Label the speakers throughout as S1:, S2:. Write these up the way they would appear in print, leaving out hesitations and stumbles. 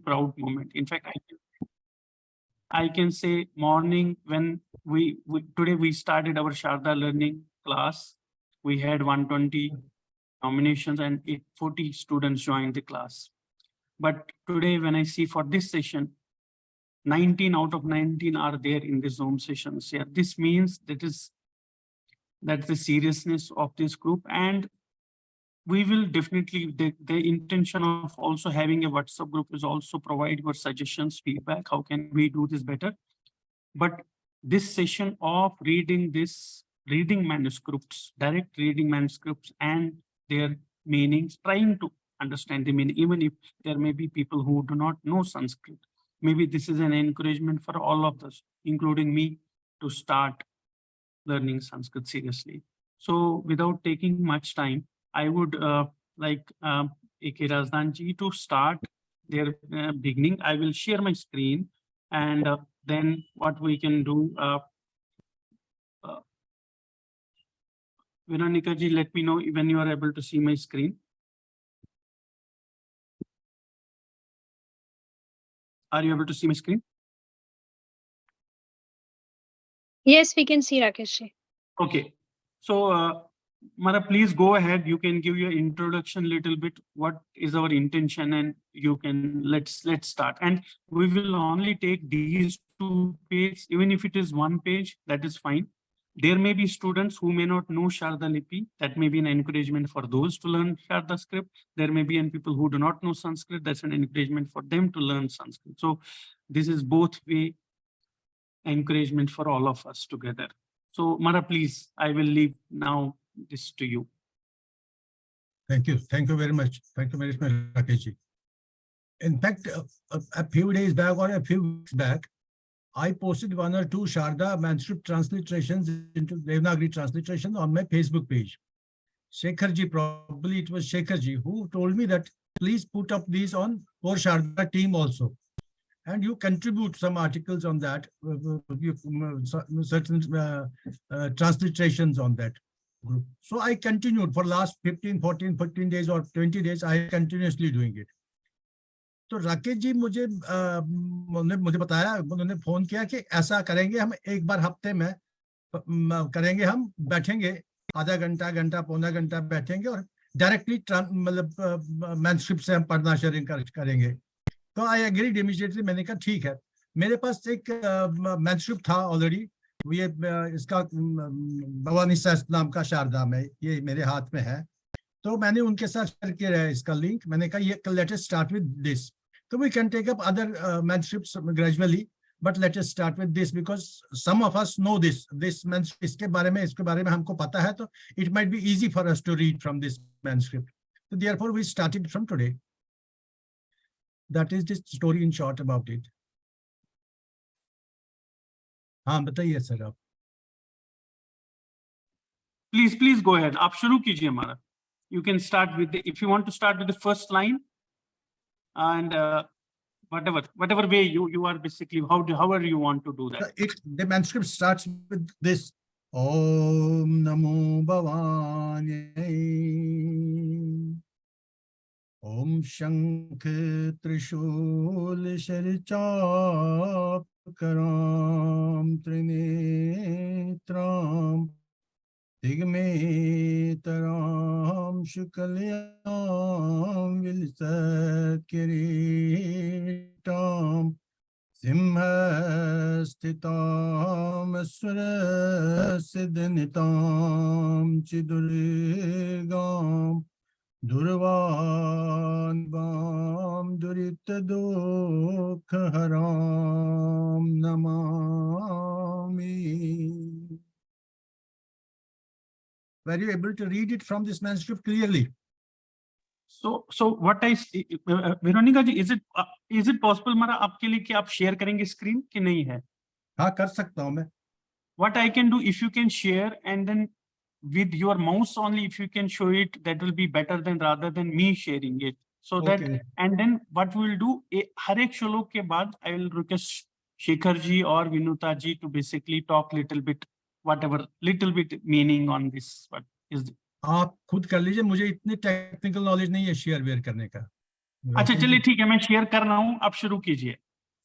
S1: proud moment. In fact, I can say morning when today we started our Sharada learning class. We had 120 nominations and 40 students joined the class. But today when I see for this session, 19 out of 19 are there in the Zoom sessions. Yeah, this means that's the seriousness of this group, and we will definitely, the intention of also having a WhatsApp group is also provide your suggestions, feedback, how can we do this better. But this session of reading manuscripts, direct reading manuscripts and their meanings, trying to understand the meaning, even if there may be people who do not know Sanskrit. Maybe this is an encouragement for all of us, including me, to start learning Sanskrit seriously. So without taking much time, I would like A.K Razdan ji to start their beginning. I will share my screen, and then what we can do, Vinitha ji, let me know when you are able to see my screen. Are you able to see my screen?
S2: Yes, we can see, Rakesh ji.
S1: Okay. So, Mara, please go ahead. You can give your introduction a little bit. What is our intention, and you can let's start. And we will only take these 2 pages, even if it is 1 page, that is fine. There may be students who may not know Sharada Lipi. That may be an encouragement for those to learn Sharada script. There may be people who do not know Sanskrit. That's an encouragement for them to learn Sanskrit. So this is both way encouragement for all of us together. So Mara, please, I will leave now this to you.
S3: Thank you. Thank you very much. Thank you very much, Rakesh ji. In fact, a few days back or a few weeks back, I posted 1 or 2 Sharada manuscript transliterations into Devanagari transliteration on my Facebook page. Shekhar ji, probably it was Shekhar ji, who told me that please put up these on for Sharada team also. And you contribute some articles on that, certain transliterations on that group. So I continued for last 15 days or 20 days, I continuously doing it. तो राकेश जी मुझे बताया, उन्होंने phone किया कि ऐसा करेंगे हम, एक बार हफ्ते में करेंगे, हम बैठेंगे आधा घंटा पौना घंटा बैठेंगे और डायरेक्टली मतलब मैनुस्क्रिप्ट से हम पढ़ना शुरू करेंगे. तो आई एग्रीड इमीडिएटली. मैंने कहा ठीक है. मेरे पास एक मैनुस्क्रिप्ट था ऑलरेडी, ये इसका भवानी सहस्त्र नाम का शारदा में, ये मेरे हाथ में है. तो मैंने उनके साथ शेयर किया है इसका लिंक. मैंने कहा ये let us start with this. तो we can take up other manuscripts gradually, but let us start with this because some of us know this manuscript. इसके बारे में हमको पता है, तो it might be easy for us to read from this manuscript. So therefore we started from today. That is the story in short about it. हाँ बताइए sir आप.
S1: Please go ahead. आप शुरू कीजिए हमारा. You can start with if you want to start with the first line, and whatever way you are basically, however you want to do that.
S3: The manuscript starts with this. Om Namo Bhavani. Om Shankh Trishul Sharichap Karam Trinetram Digmetaram Shukalyam Vilisat Kiritam Simhastitam Asura Siddhanitam Chidurigam Durvan Bam Durita Dukha Haram Namami. Were you able to read it from this manuscript clearly?
S1: So what I see, Veronica ji, is it possible Mara आपके लिए कि आप share करेंगे screen कि नहीं है?
S3: हाँ कर सकता हूँ मैं.
S1: What I can do, if you can share and then with your mouse only, if you can show it, that will be better than rather than me sharing it. So that, and then what we will do, हर एक श्लोक के बाद I will request Shekhar ji or Vinitha ji to basically talk little bit meaning on this. What is it?
S3: आप खुद कर लीजिए, मुझे इतनी टेक्निकल नॉलेज नहीं है शेयर वेयर करने का.
S1: अच्छा चलिए ठीक है, मैं शेयर कर रहा हूँ, आप शुरू कीजिए.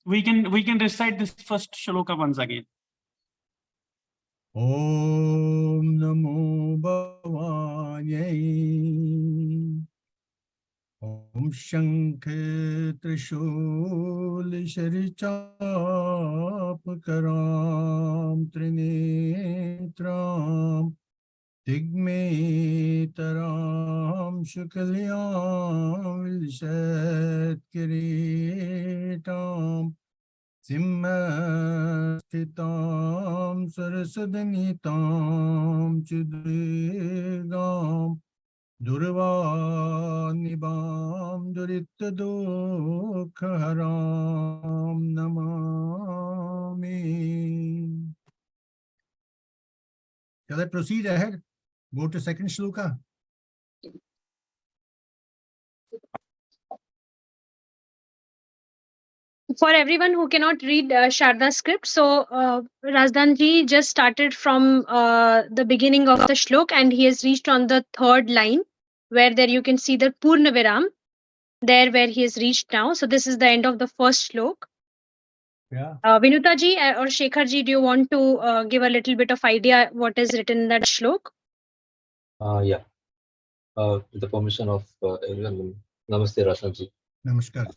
S1: We can recite this first shloka once again.
S3: Om Namo Bhavanye. Om Shankhe Trishul Sharichapakaram Trinetram Tigmetaram Shukalyam Vilshat Kiritam Simhastitam Sarasudanitam Chudvigam Durvanibam Duritadukharam Namami. Shall I proceed ahead? Go to second shloka.
S2: For everyone who cannot read Sharda script, so Razdan ji just started from the beginning of the shlok and he has reached on the third line where there you can see the Purna Viram there where he has reached now. So this is the end of the first shlok.
S3: Yeah.
S2: Vinitha ji or Shekhar ji, do you want to give a little bit of idea what is written in that shlok?
S4: Yeah. With the permission of everyone, Namaste Razdan ji.
S3: Namaskar.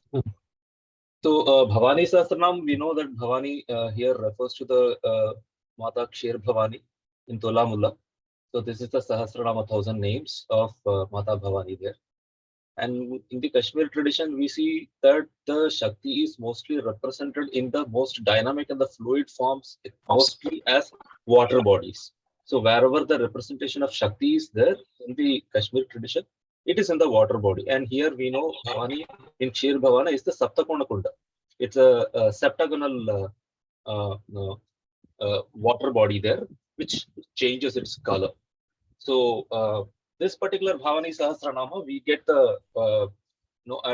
S4: So Bhavani Sahasranam, we know that Bhavani here refers to the Mata Kshir Bhavani in Tola Mulla. So this is the Sahasranam, 1,000 names of Mata Bhavani there. And in the Kashmir tradition, we see that the Shakti is mostly represented in the most dynamic and the fluid forms, mostly as water bodies. So wherever the representation of Shakti is there in the Kashmir tradition, it is in the water body. And here we know Bhavani in Kshir Bhavana is the Saptakona Kunda. It's a septagonal water body there, which changes its color. So this particular Bhavani Sahasranama, we get the a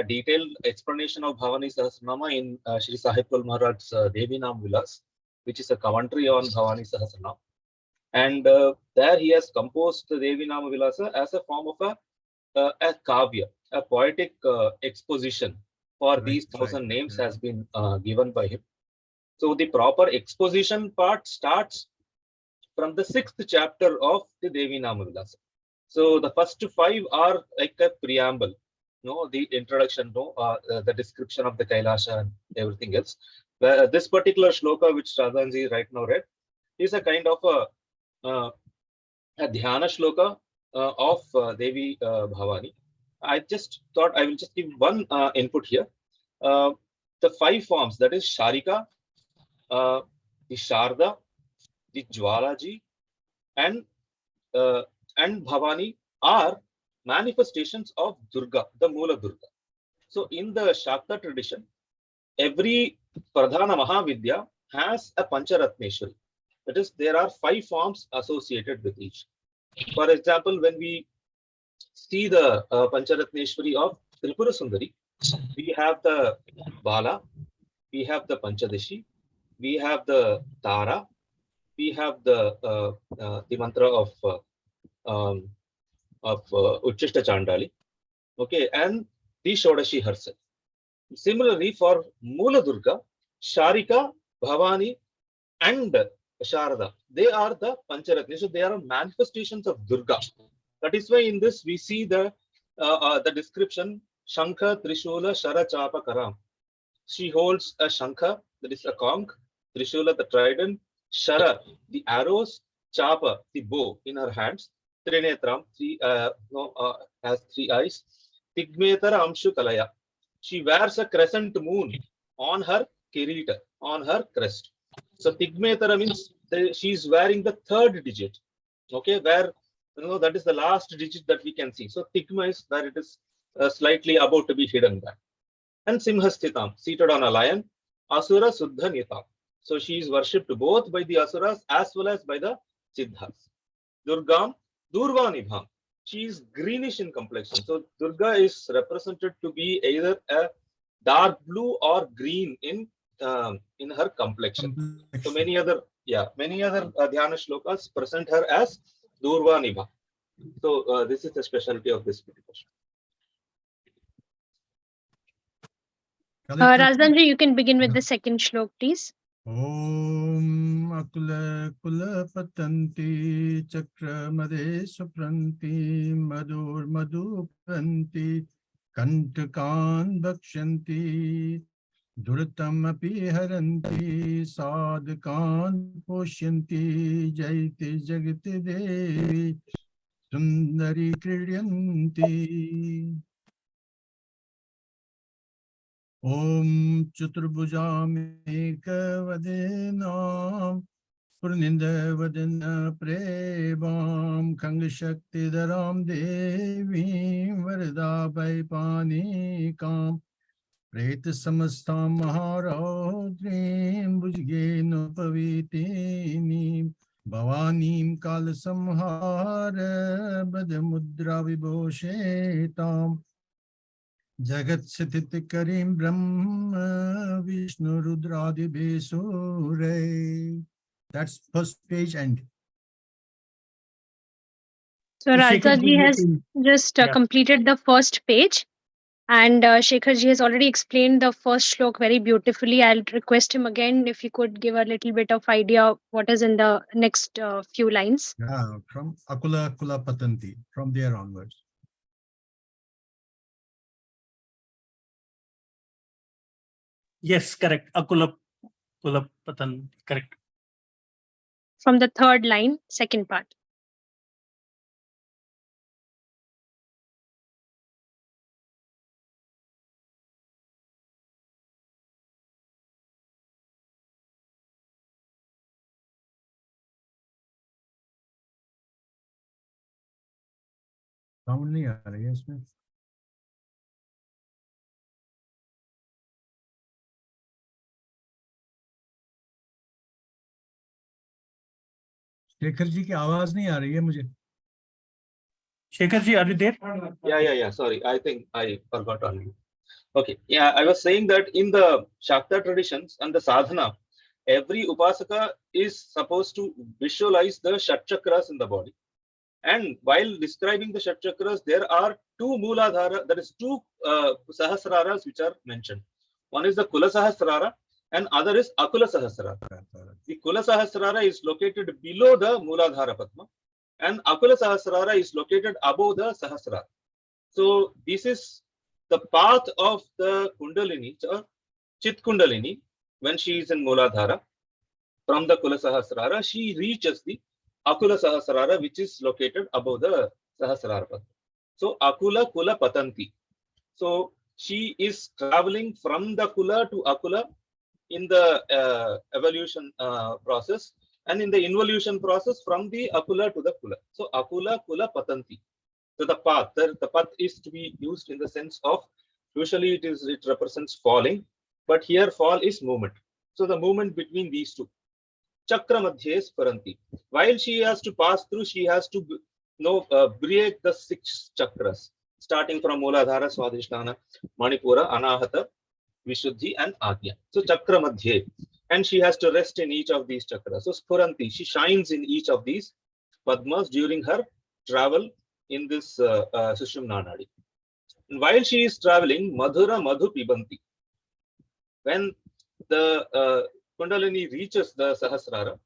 S4: detailed explanation of Bhavani Sahasranama in Sri Sahipal Maharaj's Devi Nam Vilas, which is a commentary on Bhavani Sahasranama. And there he has composed the Devi Nam Vilasa as a form of a kavya, a poetic exposition for these 1,000 names has been given by him. So the proper exposition part starts from the 6th chapter of the Devi Nama Vilasa. So the first 5 are like a preamble, the introduction, the description of the Kailasha and everything else. This particular shloka, which Radhanji right now read, is a kind of a dhyana shloka of Devi Bhavani. I just thought I will just give one input here. The 5 forms, that is Sharika, the Sharda, the Jwalaji, and Bhavani are manifestations of Durga, the Moola Durga. So in the Shakta tradition, every Pradhana Mahavidya has a Pancharatneshwari. That is, there are 5 forms associated with each. For example, when we see the Pancharatneshwari of Tripura Sundari, we have the Bala, we have the Panchadashi, we have the Tara, we have the mantra of Uchishta Chandali, okay, and the Shodashi herself. Similarly, for Moola Durga, Sharika, Bhavani, and Sharada, they are the Pancharatni. So they are manifestations of Durga. That is why in this we see the description Shankha, Trishula, Shara, Chapa, Karam. She holds a Shankha, that is a conch, Trishula, the trident, Shara, the arrows, Chapa, the bow in her hands, Trinetram, has 3 eyes, Tigmetara Amshu Kalaya. She wears a crescent moon on her kirita, on her crest. So Tigmetara means she is wearing the 3rd digit, okay, where that is the last digit that we can see. So Tigma is where it is slightly about to be hidden back. And Simhastitam, seated on a lion, Asura Suddha Nitam. So she is worshipped both by the Asuras as well as by the Siddhas. Durgam, Durvanibham. She is greenish in complexion. So Durga is represented to be either a dark blue or green in her complexion. So many other dhyana shlokas present her as Durvanibha. So this is the specialty of this meditation.
S2: Razdan ji, you can begin with the second shlok, please.
S3: Om Akula Kula Patanti Chakra Made Supranti Madur Madhupranti Kantakan Bhakshanti Duratam Api Haranti Sadhakan Poshyanti Jaiti Jagati Devi Sundari Kridyanti Om Chaturbhujam Ekavadinam Purnindavadina Prebam Kangashaktidaram Devi Vardabai Panikam Preta Samastam Maharodrim Bhujgeno Pavitini Bhavanim Kalasamhara Badamudra Vibhoshetam Jagat Sthit Karim Brahma Vishnu Rudradi Besure. That's first page end.
S2: So
S1: Shekhar
S2: Razdan ji
S1: ji, you
S2: has
S1: can-
S2: just
S1: Yeah.
S2: completed the first page, and Shekhar ji has already explained the first shlok very beautifully. I'll request him again if he could give a little bit of idea of what is in the next few lines.
S3: Yeah, from Akula Kula Patanti, from there onwards.
S1: Yes, correct. Akula Patan, correct.
S2: From the third line, second part.
S3: Sound नहीं आ रही है इसमें. शेखर जी की आवाज नहीं आ रही है मुझे.
S1: Shekhar ji, are you there?
S4: Yeah. Sorry, I think I forgot on you. Okay. Yeah, I was saying that in the Shakta traditions and the sadhana, every upasaka is supposed to visualize the Shat Chakras in the body. And while describing the Shat Chakras, there are two Mooladhara, there is two Sahasraras which are mentioned. One is the Kula Sahasrara and other is Akula Sahasrara. The Kula Sahasrara is located below the Mooladhara Padma and Akula Sahasrara is located above the Sahasrara. So this is the path of the Kundalini, Chit Kundalini, when she is in Mooladhara. From the Kula Sahasrara, she reaches the Akula Sahasrara, which is located above the Sahasrara Padma. So Akula Kula Patanti. So she is traveling from the Kula to Akula in the evolution process, and in the involution process from the Akula to the Kula. So Akula Kula Patanti. So the path is to be used in the sense of, usually it represents falling, but here fall is movement. So the movement between these two. Chakra Madhye Sparanti. While she has to pass through, she has to break the 6 chakras, starting from Mooladhara, Swadhisthana, Manipura, Anahata, Vishuddhi, and Agnya. So Chakra Madhye. And she has to rest in each of these chakras. So Sparanti, she shines in each of these Padmas during her travel in this Sushumna Nadi. And while she is traveling, Madhura Madhu Pibanti. When the Kundalini reaches the Sahasrara,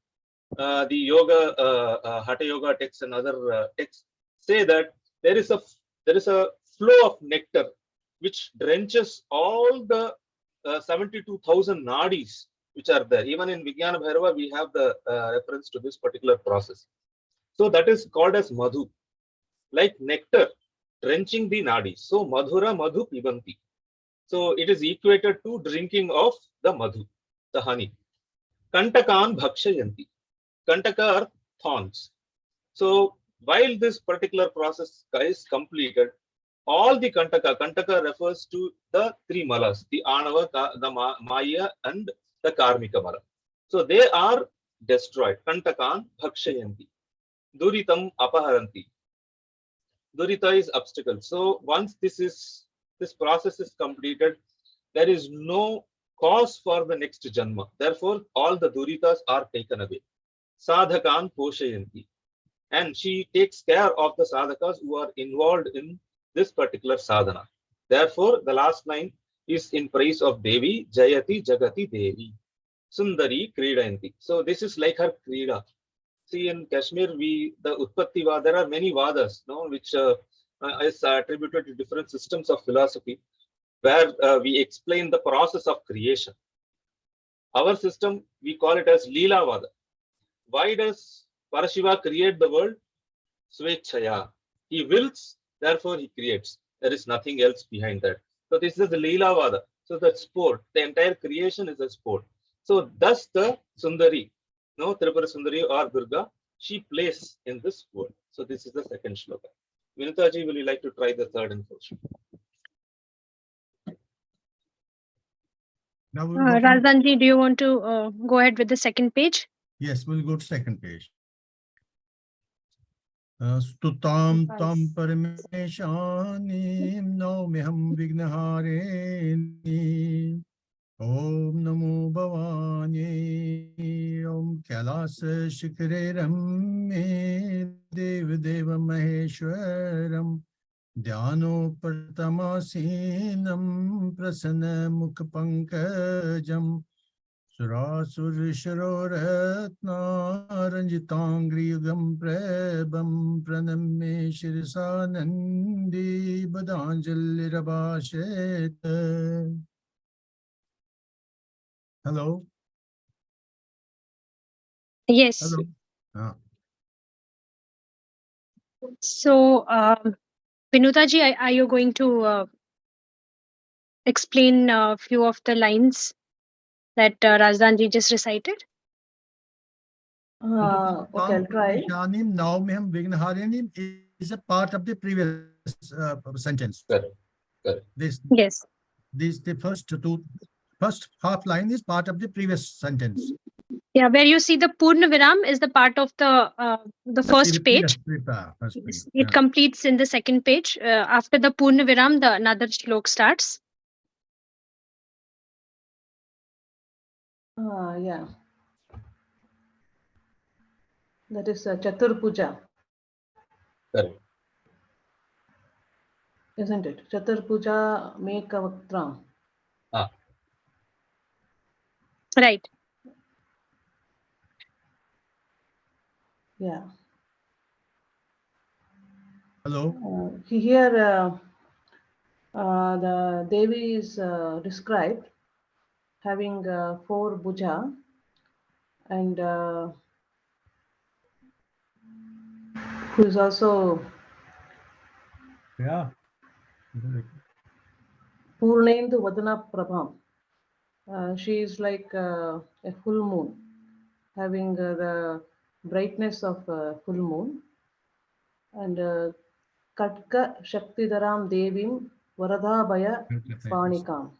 S4: the yoga, Hatha Yoga texts and other texts say that there is a flow of nectar which drenches all the 72,000 nadis which are there. Even in Vijnana Bhairava, we have the reference to this particular process. So that is called as Madhu, like nectar drenching the nadis. So Madhura Madhu Pibanti. So it is equated to drinking of the Madhu, the honey. Kantakan Bhakshayanti. Kantaka are thorns. So while this particular process is completed, all the Kantaka refers to the 3 malas, the Anava, the Maya, and the Karmika mala. So they are destroyed. Kantakan Bhakshayanti. Duritam Apaharanti. Durita is obstacle. So once this process is completed, there is no cause for the next Janma. Therefore, all the Duritas are taken away. Sadhakan Poshayanti. And she takes care of the sadhakas who are involved in this particular sadhana. Therefore, the last line, is in praise of Devi, Jayati Jagati Devi, Sundari Kridayanti. So this is like her Krida. See, in Kashmir, the Utpatti Vada, there are many Vadas, no, which is attributed to different systems of philosophy, where we explain the process of creation. Our system, we call it as Leela Vada. Why does Parashiva create the world? Swechaya. He wills, therefore he creates. There is nothing else behind that. So this is the Leela Vada. So the sport, the entire creation is a sport. So thus the Sundari, no, Tripura Sundari or Durga, she plays in this world. So this is the second shloka. Vinitha ji, will you like to try the third and fourth?
S3: Now we'll go to,
S2: Razdan ji, do you want to go ahead with the second page?
S3: yes, we'll go to second page. Stutam tam parameshanim naumyaham vignahareni Om namo bhavani Om kailas shikhare ramme Dev deva maheshwaram Dhyano pratamasinam Prasanna mukha pankajam Surasur Sharoratna Ranjitangri Yugam Prebam Praname Shirisanandi Badanjali Rabashet. Hello.
S2: Yes.
S3: Hello. Ah.
S2: So, Vinitha ji, are you going to explain a few of the lines that Razdan ji just recited?
S5: Okay, I'll try.
S3: Shanim Naumyam Vignaharenim is a part of the previous sentence.
S4: Correct. Correct.
S2: Yes.
S3: The first half line is part of the previous sentence.
S2: Yeah, where you see the Purna Viram is the part of the first page.
S3: First page.
S2: Yes, it completes in the second page. After the Purna Viram, the another shlok starts.
S5: Yeah. That is Chatur Puja,
S4: Correct.
S5: isn't it? Chatur Puja Mekavaktram.
S4: Ah.
S2: Right.
S5: Yeah.
S3: Hello.
S5: Here, the Devi is described having 4 bhuja and who is also
S3: Yeah.
S5: Purnendu Vadana Prabham. She is like a full moon, having the brightness of full moon. And Katka Shaktidaram Devim Varadhabhaya Panikam.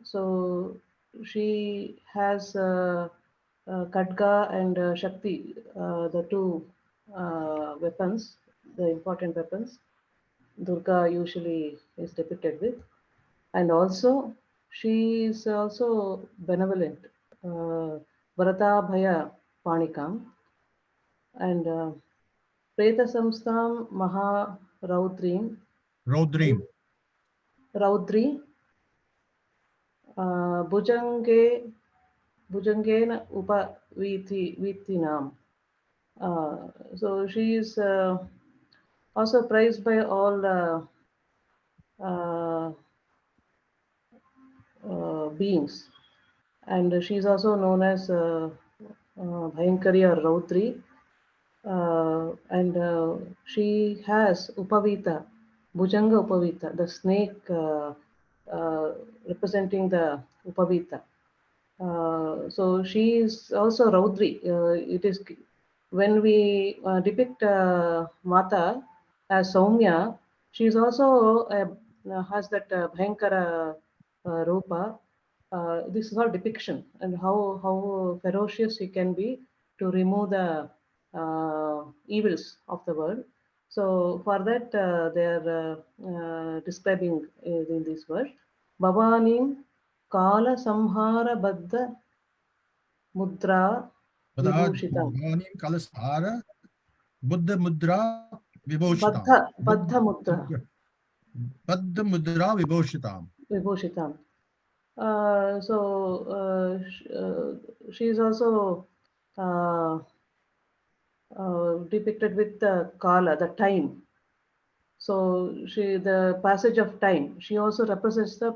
S5: So she has Khadga and Shakti, the two weapons, the important weapons Durga usually is depicted with. And also she is also benevolent, Varadhabhaya Panikam. And Preta Samstam Maha Raudrim. Raudri. Bhujangena Upa Vitinam. So she is also praised by all beings. And she is also known as Bhayankari or Rautri. And she has Upavita, Bhujanga Upavita, the snake representing the Upavita. So she is also Raudri. It is when we depict Mata as Soumya, she is also has that Bhayankara Rupa. This is all depiction and how ferocious she can be to remove the evils of the world. So for that they are describing in this verse. Bhavanim Kala Samhara Baddha Mudra Vibhushitam.
S3: Bhavanim Kalasahara Buddha Mudra Vibhushitam.
S5: Baddha Mudra.
S3: Baddha Mudra Vibhushitam.
S5: Vibhushitam. She is also depicted with the kala, the time. So the passage of time. She also represents the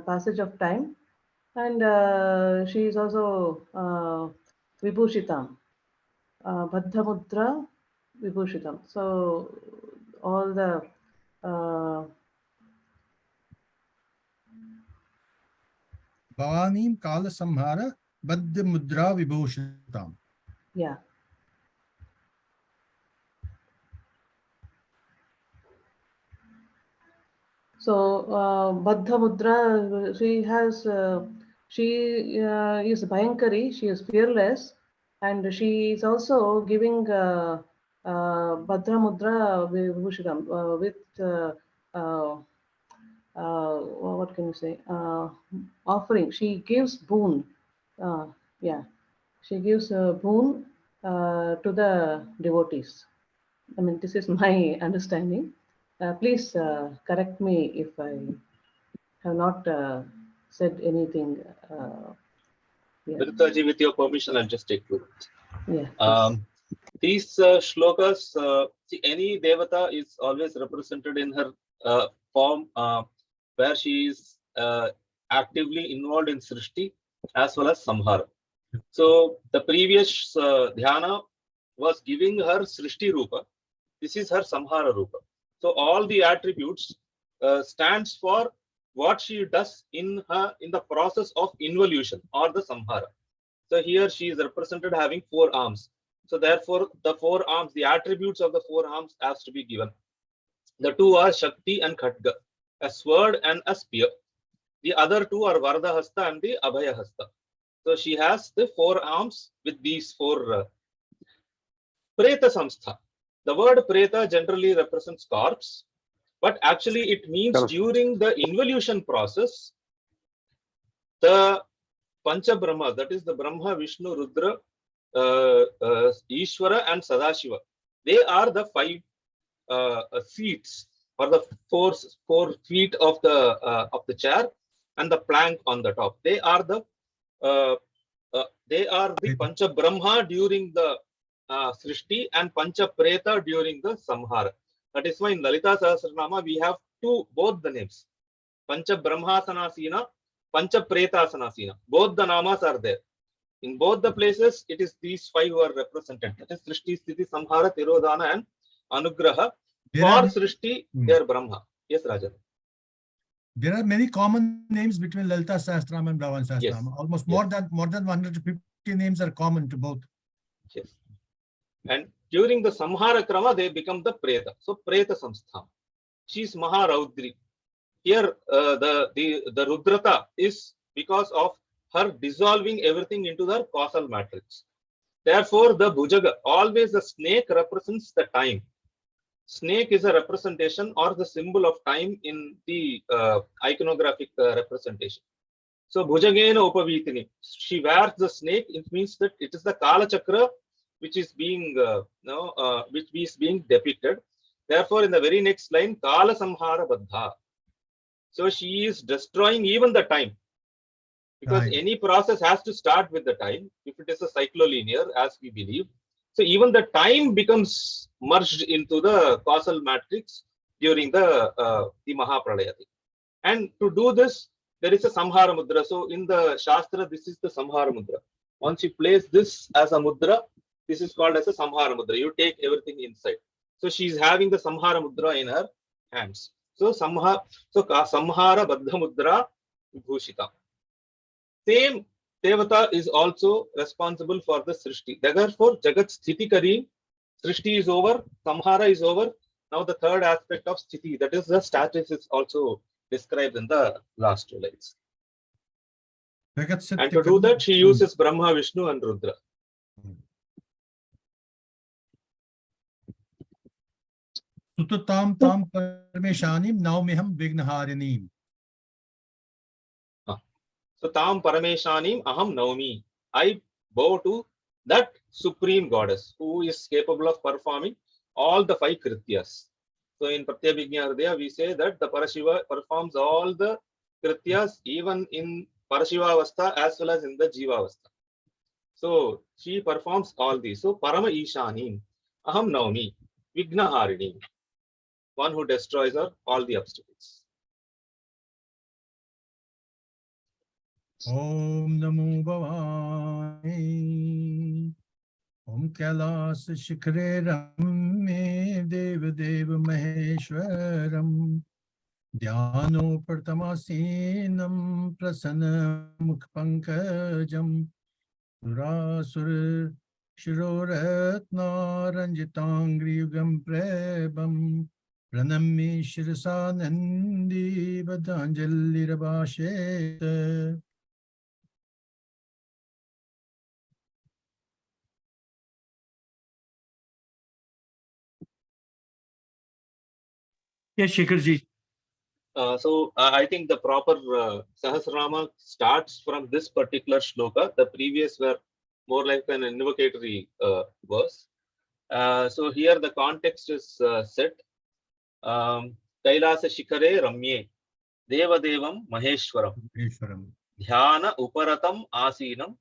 S5: passage of time, and she is also Vibhushitam, Baddhamudra Vibhushitam. So all the
S3: Bhavanim Kala Samhara Baddha Mudra Vibhushitam.
S5: yeah. So Baddha Mudra, she is Bhayankari, she is fearless, and she is also giving Bhadra Mudra Vibhushitam with what can you say? Offering. She gives boon. Yeah, she gives a boon to the devotees. I mean, this is my understanding. Please correct me if I have not said anything. Yeah,
S4: Vinitha, with your permission, I'll just take two.
S5: yeah. Please.
S4: These shlokas, see, any devata is always represented in her form where she is actively involved in Srishti as well as Samhara. So the previous dhyana was giving her Srishti Rupa. This is her Samhara Rupa. So all the attributes stands for what she does in the process of involution or the Samhara. So here she is represented having 4 arms. So therefore, the 4 arms, the attributes of the 4 arms has to be given. The 2 are Shakti and Khatga, a sword and a spear. The other 2 are Vardha Hasta and the Abhaya Hasta. So she has the 4 arms with these 4. Preta Samstha. The word Preta generally represents corpse, but actually it means during the involution process, the Pancha Brahma, that is the Brahma, Vishnu, Rudra, Ishvara and Sadashiva. They are the 5 seats or the four feet of the chair and the plank on the top. They are the Pancha Brahma during the Srishti and Pancha Preta during the Samhara. That is why in Lalita Sahasranama we have both the names. Pancha Brahmasanasina, Pancha Pretasanasina. Both the namas are there. In both the places, it is these 5 who are represented. That is Srishti, Sthiti, Samhara, Tirodhana and Anugraha. For Srishti, they are Brahma. Yes, Rajan.
S3: There are many common names between Lalita Sahasranama and Bhavan Sahasranama.
S4: Yes.
S3: Almost more than 150 names are common to both.
S4: Yes. And during the Samhara Krama, they become the Preta. So Preta Samstha. She is Maharaudri. Here, the Rudrata is because of her dissolving everything into the causal matrix. Therefore, the Bhujaga, always the snake represents the time. Snake is a representation or the symbol of time in the iconographic representation. So, Bhujagena Upavitini, she wears the snake. It means that it is the Kala Chakra which is being depicted. Therefore, in the very next line, Kala Samhara Baddha. So she is destroying even the time, because any process has to start with the time. If it is a cyclolinear, as we believe, so even the time becomes merged into the causal matrix during the Mahapralaya. And to do this, there is a Samhara Mudra. So in the Shastra, this is the Samhara Mudra. Once you place this as a Mudra, this is called as a Samhara Mudra. You take everything inside. So she is having the Samhara Mudra in her hands. So Samhara Baddha Mudra Vibhushita. Same Devata is also responsible for the Srishti. Therefore, Jagat Sthiti Kari, Srishti is over, Samhara is over. Now the third aspect of Sthiti, that is the status, is also described in the last 2 lines. And to do that, she uses Brahma, Vishnu and Rudra.
S3: Sututam tam parameshanim naumiham vignaharinim.
S4: So tam parameshanim aham naumi. I bow to that supreme goddess who is capable of performing all the 5 krityas. So in Pratyabhijna Hridaya, we say that the Parashiva performs all the Krityas even in Parashivavastha as well as in the Jivavastha. So she performs all these. So Parama Ishani, Aham Naumi, Vignaharini, one who destroys all the obstacles.
S3: Om Namo Bhavani. Om Kailas Shikhare Ramme Deva Deva Maheshwaram. Dhyano Pratamasinam Prasanna Mukh Pankajam. Surasur Shiroratna Ranjitangri Yugam Prebam. Pranami Shirasanandi Badanjali Rabasheta.
S1: Yes, Shekharji.
S4: So I think the proper Sahasrama starts from this particular shloka. The previous were more like an invocatory verse. So here the context is set. Kailasa Shikhare Ramye Deva Devam Maheshwaram Dhyana Uparatam Asinam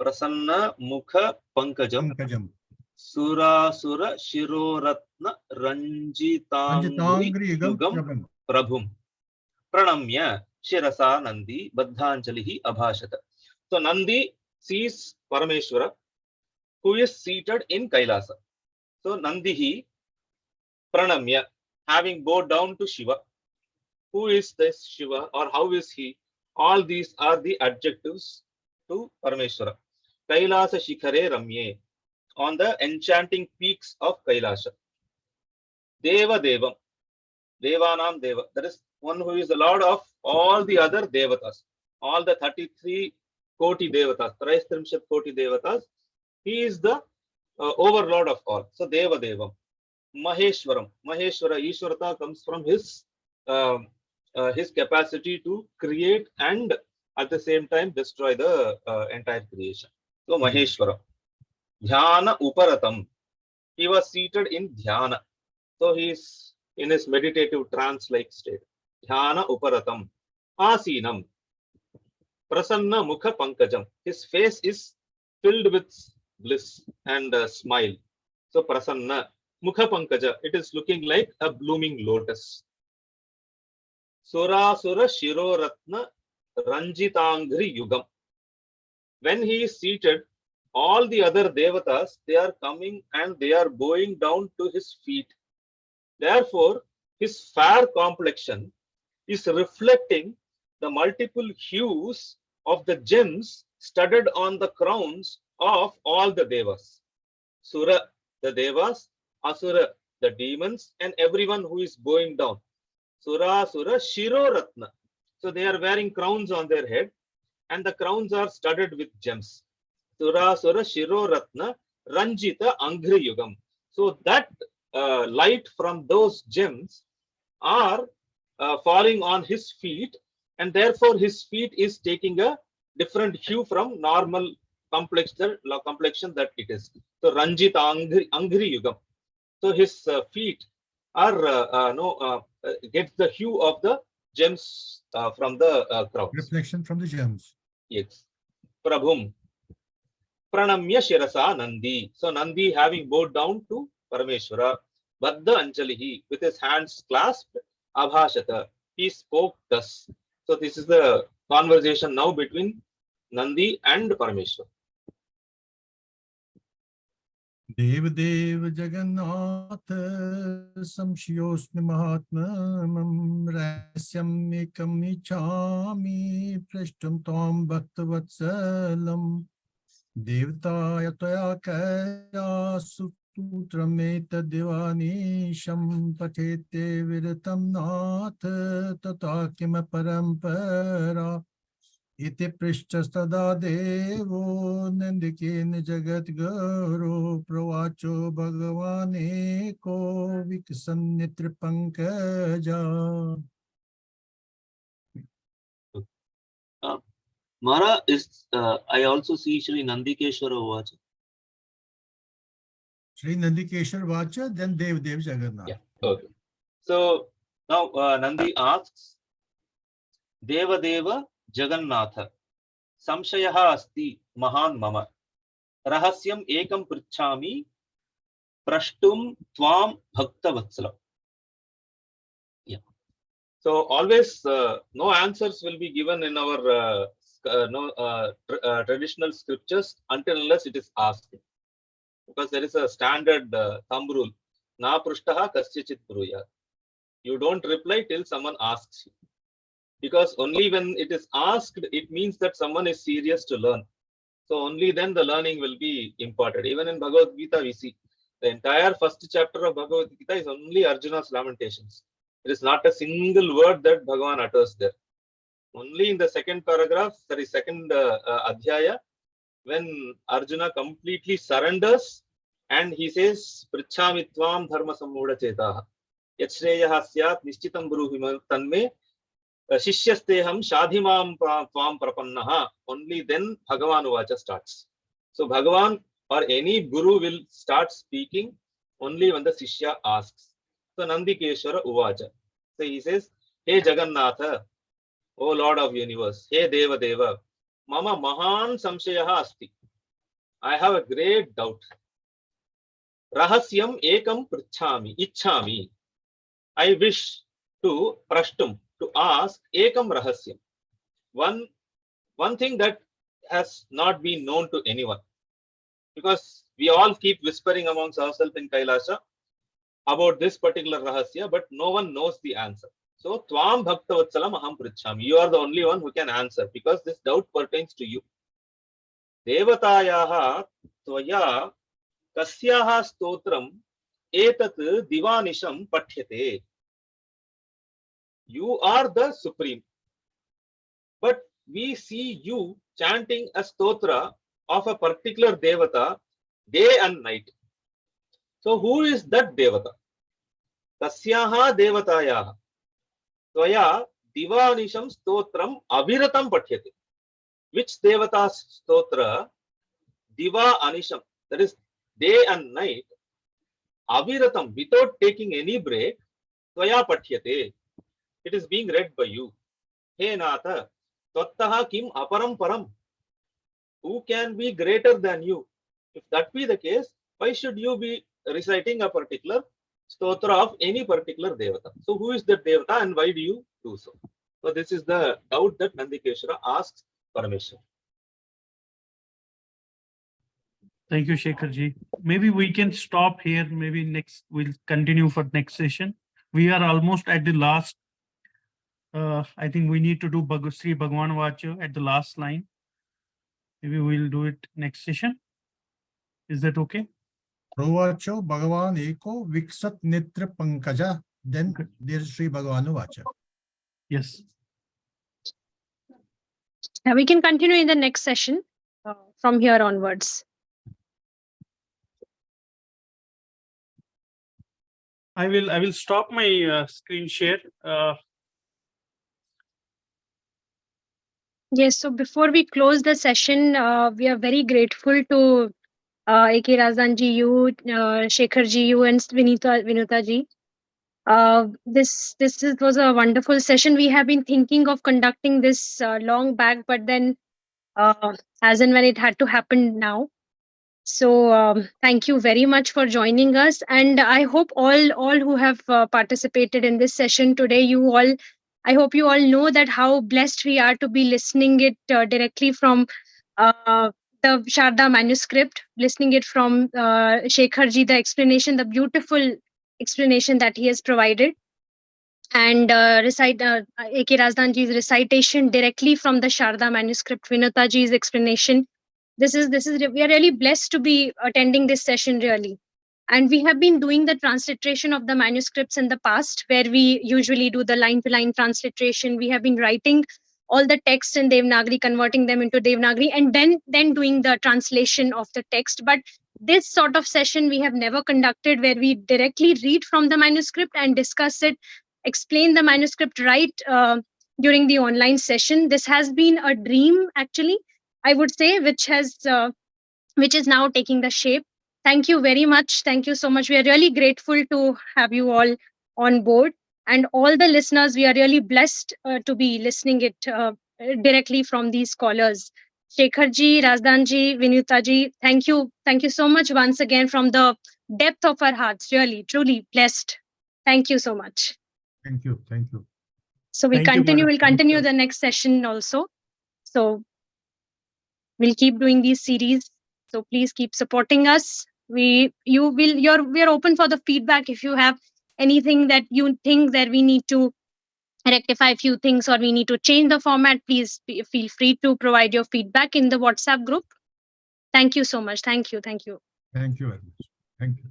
S4: Prasanna Mukha Pankajam Surasura Shiroratna Ranjitangri Yugam Prabhum Pranamya Shirasa Nandi Baddhanjalihi Abhashata. So Nandi sees Parameshwara who is seated in Kailasa. So Nandihi Pranamya, having bowed down to Shiva. Who is this Shiva or how is he? All these are the adjectives to Parameshwara. Kailasa Shikhare Ramye, on the enchanting peaks of Kailasa. Deva Devam, Devanam Deva, that is one who is the lord of all the other Devatas, all the 33 Koti Devatas, Traistrimshat Koti Devatas. He is the overlord of all. So Deva Devam. Maheshwaram, Maheshwara, Ishwarata comes from his capacity to create and at the same time destroy the entire creation. So Maheshwara. Dhyana Uparatam. He was seated in Dhyana. So he is in his meditative trance-like state. Dhyana Uparatam. Asinam. Prasanna Mukha Pankajam. His face is filled with bliss and smile. So Prasanna Mukha Pankaja. It is looking like a blooming lotus. Surasura Shiroratna Ranjitangri Yugam. When he is seated, all the other devatas, they are coming and they are bowing down to his feet. Therefore, his fair complexion is reflecting the multiple hues of the gems studded on the crowns of all the devas. Sura, the devas, Asura, the demons, and everyone who is bowing down. Sura, Shiroratna. So they are wearing crowns on their head, and the crowns are studded with gems. Sura, Shiroratna, Ranjita Angri Yugam. So that light from those gems are falling on his feet, and therefore his feet is taking a different hue from normal complexion that it is. So Ranjita Angri Yugam. So his feet are gets the hue of the gems from the crowns.
S3: Reflection from the gems.
S4: Yes. Prabhum. Pranamya Shirasa Nandi. So Nandi having bowed down to Parameshwara. Baddha Anjalihi, with his hands clasped. Abhashata. He spoke thus. So this is the conversation now between Nandi and Parameshwara.
S3: Dev Dev Jagannath Samshiyosmi Mahatmam Rasyam Ekam Ichami Prishtam Tam Bhaktavatsalam Devtaya Toya Kaya Sutrameta Divani Sham Patete Viratam Nath Tata Kima Parampara Iti Prishtastada Devo Nandikene Jagat Guru Pravacho Bhagavane Ko Vikasan Nitra Pankaja.
S4: Mara is, I also see Shri Nandikeshwara Vacha.
S3: Shri Nandikeshwar Vacha, then Dev Dev Jagannath.
S4: Yeah, okay. So now Nandi asks, Devadev Jagannatha Samshayaha Asti Mahan Mama Rahasyam Ekam Prichami Prashtum Tvam Bhakta Vatsalam. Yeah. So always no answers will be given in our traditional scriptures until unless it is asked. Because there is a standard thumb rule. Na prishtaha kasyachit bruyat. You don't reply till someone asks you. Because only when it is asked, it means that someone is serious to learn. So only then the learning will be imparted. Even in Bhagavad Gita, we see the entire first chapter of Bhagavad Gita is only Arjuna's lamentations. It is not a single word that Bhagavan utters there. Only in the second paragraph, sorry, second adhyaya, when Arjuna completely surrenders and he says, Prichhami tvam dharma sammuda chetaha yachreyaha syat nishchitam bruhima tanme Shishyasteham Shadhimam Tvam Prapannaha. Only then Bhagavan Uvacha starts. So Bhagavan or any Guru will start speaking only when the Shishya asks. So Nandikeshwara Uvacha. So he says, Hey Jagannatha, O Lord of Universe, Hey Deva Deva, Mama Mahan Samshayaha Asti. I have a great doubt. Rahasyam Ekam Prichhami, Ichhami. I wish to prashtum, to ask ekam rahasyam. One thing that has not been known to anyone. Because we all keep whispering amongst ourselves in Kailasha about this particular rahasya, but no one knows the answer. So, Tvam Bhaktavatsalam Aham Prichhami. You are the only one who can answer because this doubt pertains to you. Devatayaha Tvaya Kasyaha Stotram Etat Divanisham Pathyate. You are the supreme. But we see you chanting a stotra of a particular devata day and night. So who is that devata? Tasyaha devatayaha. Tvaya divanisham stotram aviratam pathyate. Which devata's stotra? Diva anisham. That is day and night. Aviratam, without taking any break. Tvaya pathyate. It is being read by you. Hey Natha, Tvattaha kim aparam param. Who can be greater than you? If that be the case, why should you be reciting a particular stotra of any particular devata? So who is that devata and why do you do so? So this is the doubt that Nandikeshwara asks Parameshwar.
S1: Thank you, Shekharji. Maybe we can stop here. Maybe next we'll continue for next session. We are almost at the last. I think we need to do Sri Bhagwan Vacha at the last line. Maybe we'll do it next session. Is that okay?
S3: Provacho Bhagavan Eko Viksat Nitra Pankaja. Then there's Sri Bhagavan Vacha.
S1: Yes.
S2: Yeah, we can continue in the next session from here onwards.
S1: I will stop my screen share.
S2: Yes, so before we close the session, we are very grateful to A.K Razdan ji, you, Shekhar ji, you, and Vinitha ji. This was a wonderful session. We have been thinking of conducting this long back, but then as and when it had to happen now. So thank you very much for joining us, and I hope all who have participated in this session today, I hope you all know that how blessed we are to be listening it directly from the Sharada Manuscript, listening it from Shekharji, the explanation, the beautiful explanation that he has provided, and A.K Razdanji's recitation directly from the Sharada Manuscript, Vinithaji's explanation. We are really blessed to be attending this session, really. And we have been doing the transliteration of the manuscripts in the past, where we usually do the line to line transliteration. We have been writing all the text in Devanagari, converting them into Devanagari, and then doing the translation of the text. But this sort of session we have never conducted, where we directly read from the manuscript and discuss it, explain the manuscript right during the online session. This has been a dream, actually, I would say, which is now taking the shape. Thank you very much. Thank you so much. We are really grateful to have you all on board. And all the listeners, we are really blessed to be listening it directly from these scholars. Shekharji, Razdanji, Vinithaji, thank you. Thank you so much once again from the depth of our hearts. Really, truly blessed. Thank you so much.
S3: Thank you. Thank you.
S2: So we'll
S1: Thank you,
S2: continue.
S1: madam.
S2: We'll continue the next session also. So we'll keep doing these series. So please keep supporting us. We are open for the feedback. If you have anything that you think that we need to rectify a few things or we need to change the format, please feel free to provide your feedback in the WhatsApp group. Thank you so much. Thank you. Thank you.
S3: Thank you very much. Thank you.